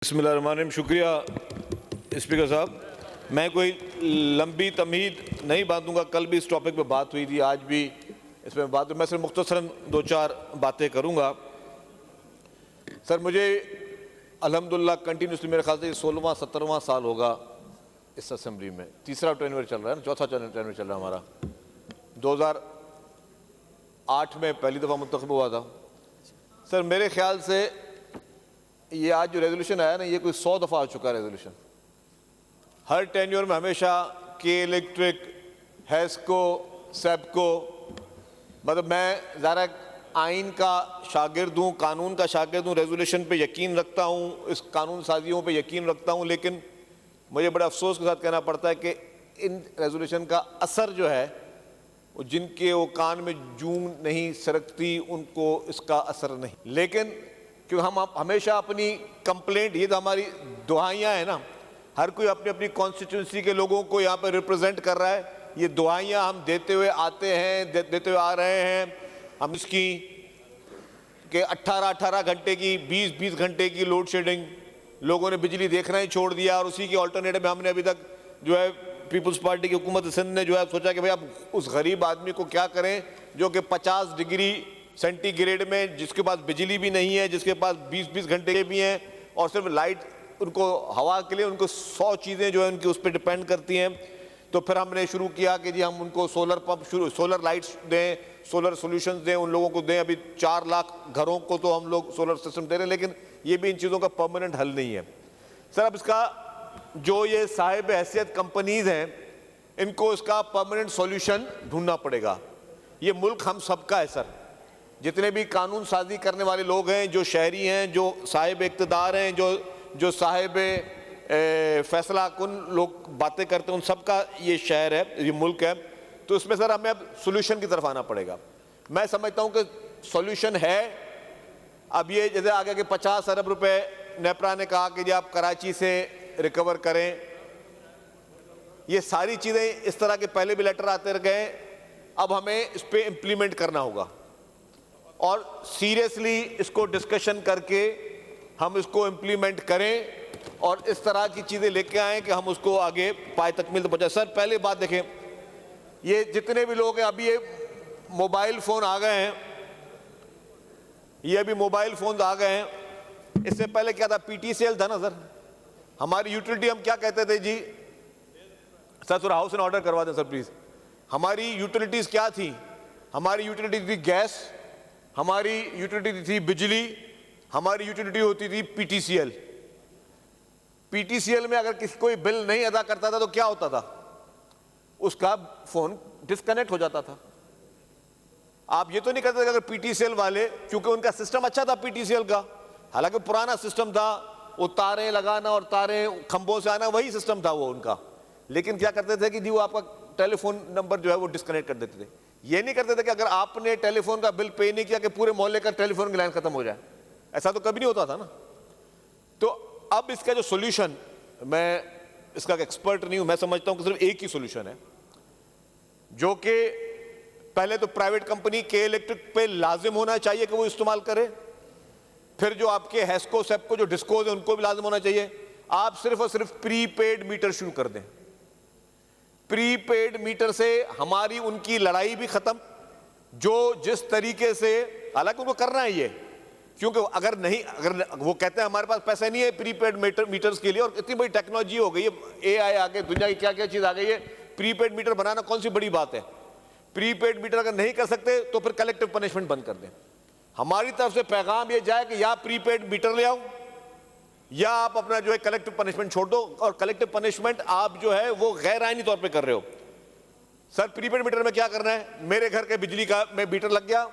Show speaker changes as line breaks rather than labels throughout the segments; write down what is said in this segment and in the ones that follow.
बिस्मिल्लाहिर्रहमानिर्रहीम। शुक्रिया स्पीकर साहब। मैं कोई लंबी तमहीद नहीं बांधूंगा। कल भी इस टॉपिक पे बात हुई थी, आज भी इसमें बात हुई। मैं सिर्फ मुख्तसरन दो चार बातें करूंगा। सर, मुझे अल्हम्दुलिल्लाह कंटिन्यूसली मेरे ख्याल से 16वां 17वां साल होगा इस असेंबली में। तीसरा टेन्योर चल रहा है ना, चौथा टेन्योर चल रहा है हमारा। 2008 में पहली दफ़ा मुंतखब हुआ था। सर, मेरे ख्याल से ये आज जो रेजोल्यूशन आया ना, ये कोई 100 दफ़ा आ चुका है रेजोल्यूशन। हर टेन्योर में हमेशा के इलेक्ट्रिक, हैस्को, सेबको, मतलब मैं ज़रा आइन का शागिर्द हूँ, कानून का शागिर्द हूँ, रेजोल्यूशन पे यकीन रखता हूँ, इस कानून साजियों पे यकीन रखता हूँ, लेकिन मुझे बड़े अफसोस के साथ कहना पड़ता है कि इन रेजोल्यूशन का असर जो है वो जिनके वो कान में जूं नहीं सरकती उनको इसका असर नहीं। लेकिन क्योंकि हम हमेशा अपनी कंप्लेंट, ये तो हमारी दुआइयाँ हैं ना, हर कोई अपनी अपनी कॉन्स्टिट्यूंसी के लोगों को यहाँ पर रिप्रेजेंट कर रहा है। ये दुआइयाँ हम देते हुए आते हैं, देते हुए आ रहे हैं। हम इसकी कि 18-18 घंटे की, 20-20 घंटे की लोड शेडिंग, लोगों ने बिजली देखना ही छोड़ दिया। और उसी के ऑल्टरनेटिव में हमने अभी तक जो है पीपल्स पार्टी की हुकूमत सिंध ने जो है सोचा कि भाई अब उस गरीब आदमी को क्या करें जो कि 50 डिग्री सेंटीग्रेड में, जिसके पास बिजली भी नहीं है, जिसके पास 20-20 घंटे भी हैं और सिर्फ लाइट, उनको हवा के लिए उनको 100 चीज़ें जो है उनकी उस पर डिपेंड करती हैं। तो फिर हमने शुरू किया कि जी हम उनको सोलर पंप, सोलर लाइट्स दें, सोलर सोल्यूशंस दें, उन लोगों को दें। अभी 4 लाख घरों को तो हम लोग सोलर सिस्टम दे रहे हैं, लेकिन ये भी इन चीज़ों का परमानेंट हल नहीं है। सर, अब इसका जो ये साहिब हैसियत कंपनीज हैं, इनको इसका परमानेंट सॉल्यूशन ढूंढना पड़ेगा। ये मुल्क हम सबका है सर। जितने भी कानून साजी करने वाले लोग हैं, जो शहरी हैं, जो साहिब इक़्तिदार हैं, जो साहिब फैसला कुन लोग बातें करते हैं, उन सबका ये शहर है, ये मुल्क है। तो इसमें सर हमें अब सोल्यूशन की तरफ आना पड़ेगा। मैं समझता हूँ कि सोल्यूशन है अब ये, जैसे आगे के 50 अरब रुपए नेपरा ने कहा कि जी आप कराची से रिकवर करें। ये सारी चीज़ें इस तरह के पहले भी लेटर आते गए। अब हमें इस पर इम्प्लीमेंट करना होगा और सीरियसली इसको डिस्कशन करके हम इसको इम्प्लीमेंट करें और इस तरह की चीज़ें लेके आएँ कि हम उसको आगे पाए तकमील तक पहुँचाएं। सर, पहले बात देखें, ये जितने भी लोग हैं, अभी ये मोबाइल फ़ोन आ गए हैं, ये अभी मोबाइल फ़ोन आ गए हैं। इससे पहले क्या था? PTCL था ना सर। हमारी यूटिलिटी हम क्या कहते थे जी? सर थोड़ा हाउस एंड ऑर्डर करवा दें सर प्लीज़। हमारी यूटिलिटीज़ क्या थी? हमारी यूटिलिटी थी गैस, हमारी यूटिलिटी थी बिजली, हमारी यूटिलिटी होती थी PTCL। PTCL में अगर किसी कोई बिल नहीं अदा करता था तो क्या होता था? उसका फ़ोन डिस्कनेक्ट हो जाता था। आप ये तो नहीं करते थे अगर PTCL वाले, क्योंकि उनका सिस्टम अच्छा था PTCL का, हालांकि पुराना सिस्टम था, वो तारें लगाना और तारें खंभों से आना, वही सिस्टम था वो उनका। लेकिन क्या करते थे कि जी वो आपका टेलीफोन नंबर जो है वो डिस्कनेक्ट कर देते थे। ये नहीं करते थे कि अगर आपने टेलीफोन का बिल पे नहीं किया कि पूरे मोहल्ले का टेलीफोन की लाइन खत्म हो जाए। ऐसा तो कभी नहीं होता था ना। तो अब इसका जो सोल्यूशन, मैं इसका एक्सपर्ट नहीं हूं, मैं समझता हूं कि सिर्फ एक ही सोल्यूशन है, जो कि पहले तो प्राइवेट कंपनी के इलेक्ट्रिक पे लाजिम होना चाहिए कि वो इस्तेमाल करे। फिर जो आपके हैस्को सेबको जो डिस्कोज है उनको भी लाजिम होना चाहिए। आप सिर्फ और सिर्फ प्रीपेड मीटर शुरू कर दें। प्रीपेड मीटर से हमारी उनकी लड़ाई भी खत्म, जो जिस तरीके से, हालांकि उनको करना है ये, क्योंकि अगर वो कहते हैं हमारे पास पैसा नहीं है प्रीपेड मीटर्स के लिए, और इतनी बड़ी टेक्नोलॉजी हो गई है, AI आ गई, दुनिया की क्या क्या चीज आ गई है, प्रीपेड मीटर बनाना कौन सी बड़ी बात है? प्रीपेड मीटर अगर नहीं कर सकते तो फिर कलेक्टिव पनिशमेंट बंद कर दें। हमारी तरफ से पैगाम ये जाए कि या प्रीपेड मीटर ले आओ या आप अपना जो है कलेक्टिव पनिशमेंट छोड़ दो। और कलेक्टिव पनिशमेंट आप जो है वो गैर आईनी तौर पे कर रहे हो। सर, प्रीपेड मीटर में क्या करना है? मेरे घर के बिजली का में मीटर लग गया,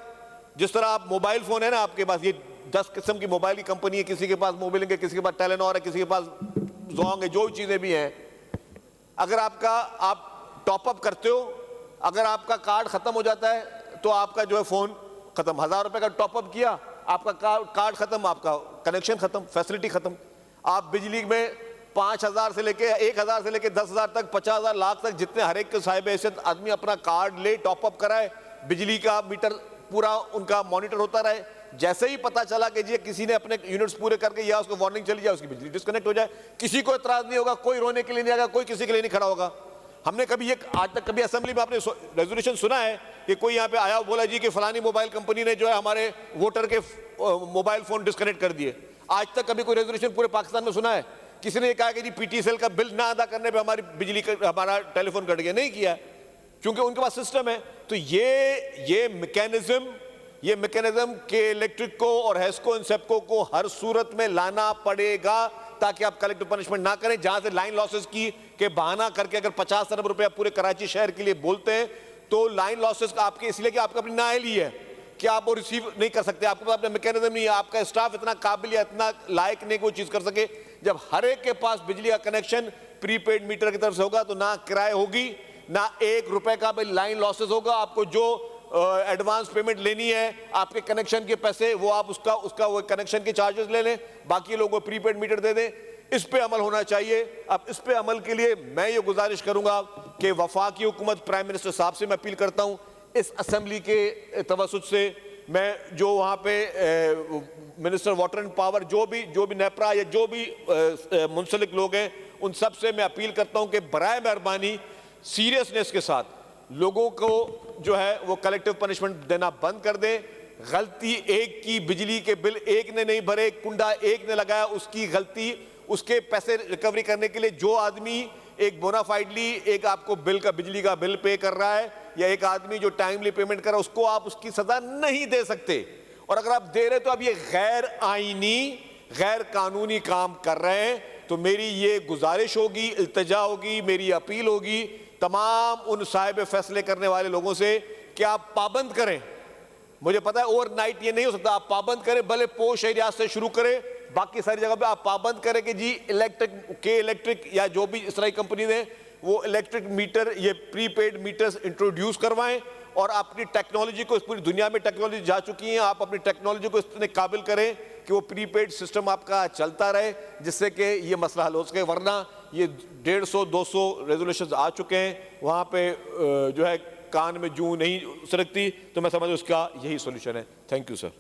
जिस तरह आप मोबाइल फोन है ना आपके पास, ये 10 किस्म की मोबाइल की कंपनी है, किसी के पास मोबिलिंक है, किसी के पास टेलेनॉर है, किसी के पास जोंग है, जो चीजें भी हैं, अगर आप टॉपअप करते हो, अगर आपका कार्ड खत्म हो जाता है तो आपका जो है फोन खत्म। 1000 रुपए का टॉपअप किया, आपका कार्ड खत्म, आपका कनेक्शन खत्म, फैसिलिटी खत्म। आप बिजली में 5000 से लेके 1000 से लेके 10,000 तक, 50,000 लाख तक, जितने हर एक के साहिब हैसियत आदमी अपना कार्ड ले, टॉपअप कराए, बिजली का मीटर पूरा उनका मॉनिटर होता रहे, जैसे ही पता चला कि जी किसी ने अपने यूनिट्स पूरे करके या उसको वार्निंग चली जाए, उसकी बिजली डिस्कनेक्ट हो जाए, किसी को एतराज नहीं होगा, कोई रोने के लिए नहीं आएगा, कोई किसी के लिए नहीं खड़ा होगा। हमने कभी ये आज तक कभी असेंबली में आपने रेजोल्यूशन सुना है कि कोई यहाँ पे आया बोला जी कि फलानी मोबाइल कंपनी ने जो है हमारे वोटर के मोबाइल फोन डिस्कनेक्ट कर दिए? आज तक कभी कोई रेजोल्यूशन पूरे पाकिस्तान में सुना है? किसी ने कहा कि जी पीटीसीएल का बिल ना अदा करने पे हमारी बिजली का हमारा टेलीफोन कट गया? नहीं किया, क्योंकि उनके पास सिस्टम है। तो ये मैकेनिज्म के इलेक्ट्रिक को और हेस्को और सेप्को को हर सूरत में लाना पड़ेगा ताकि आप कलेक्टिव पनिशमेंट ना करें। जहां से लाइन लॉसेस की के बहाना करके अगर 50 अरब रुपया पूरे कराची शहर के लिए बोलते हैं तो लाइन लॉसेस का आपके इसलिए कि आपका अपनी नाअहली है कि आप वो रिसीव नहीं कर सकते, आपके पास अपना मैकेनिज्म नहीं है, आपका स्टाफ इतना काबिल या इतना लायक नहीं कोई चीज कर सके। जब हर एक के पास बिजली का कनेक्शन प्रीपेड मीटर की तरफ से होगा तो ना किराए होगी, ना 1 रुपए का भी लाइन लॉसेस होगा। आपको जो एडवांस पेमेंट लेनी है आपके कनेक्शन के पैसे वो आप उसका वो कनेक्शन के चार्जेस ले लें, बाकी लोगों को प्रीपेड मीटर दे दें। इस पे अमल होना चाहिए। अब इस पे अमल के लिए मैं ये गुजारिश करूंगा कि वफाकी हुकूमत प्राइम मिनिस्टर साहब से मैं अपील करता हूं, इस असेंबली के तवसुत से मैं जो वहाँ पे मिनिस्टर वाटर एंड पावर जो भी नेपरा या जो भी मुंसलिक लोग हैं उन सब से मैं अपील करता हूँ कि बराए मेहरबानी सीरियसनेस के साथ लोगों को जो है वो कलेक्टिव पनिशमेंट देना बंद कर दें। गलती एक की, बिजली के बिल एक ने नहीं भरे, कुंडा एक ने लगाया, उसकी गलती, उसके पैसे रिकवरी करने के लिए जो आदमी एक बोनाफाइडली एक आपको बिल का बिजली का बिल पे कर रहा है या एक आदमी जो टाइमली पेमेंट कर रहा है उसको आप उसकी सजा नहीं दे सकते। और अगर आप दे रहे तो अब ये गैर आईनी गैर कानूनी काम कर रहे हैं। तो मेरी ये गुजारिश होगी, इल्तिजा होगी, मेरी अपील होगी तमाम उन साहिब फैसले करने वाले लोगों से कि आप पाबंद करें। मुझे पता है ओवरनाइट ये नहीं हो सकता, आप पाबंद करें, भले पोश एरिया से शुरू करें, बाकी सारी जगह पे आप पाबंद करें कि जी इलेक्ट्रिक या जो भी इस तरह की कंपनी ने वो इलेक्ट्रिक मीटर ये प्रीपेड मीटर्स इंट्रोड्यूस करवाएं और अपनी टेक्नोलॉजी को, इस पूरी दुनिया में टेक्नोलॉजी जा चुकी है, आप अपनी टेक्नोलॉजी को इतने काबिल करें कि वो प्रीपेड सिस्टम आपका चलता रहे जिससे कि ये मसला हल हो सके। वरना ये 150-200 रेजोल्यूशन आ चुके हैं, वहाँ पे जो है कान में जूं नहीं सरकती। तो मैं समझ उसका यही सोल्यूशन है। Thank you sir.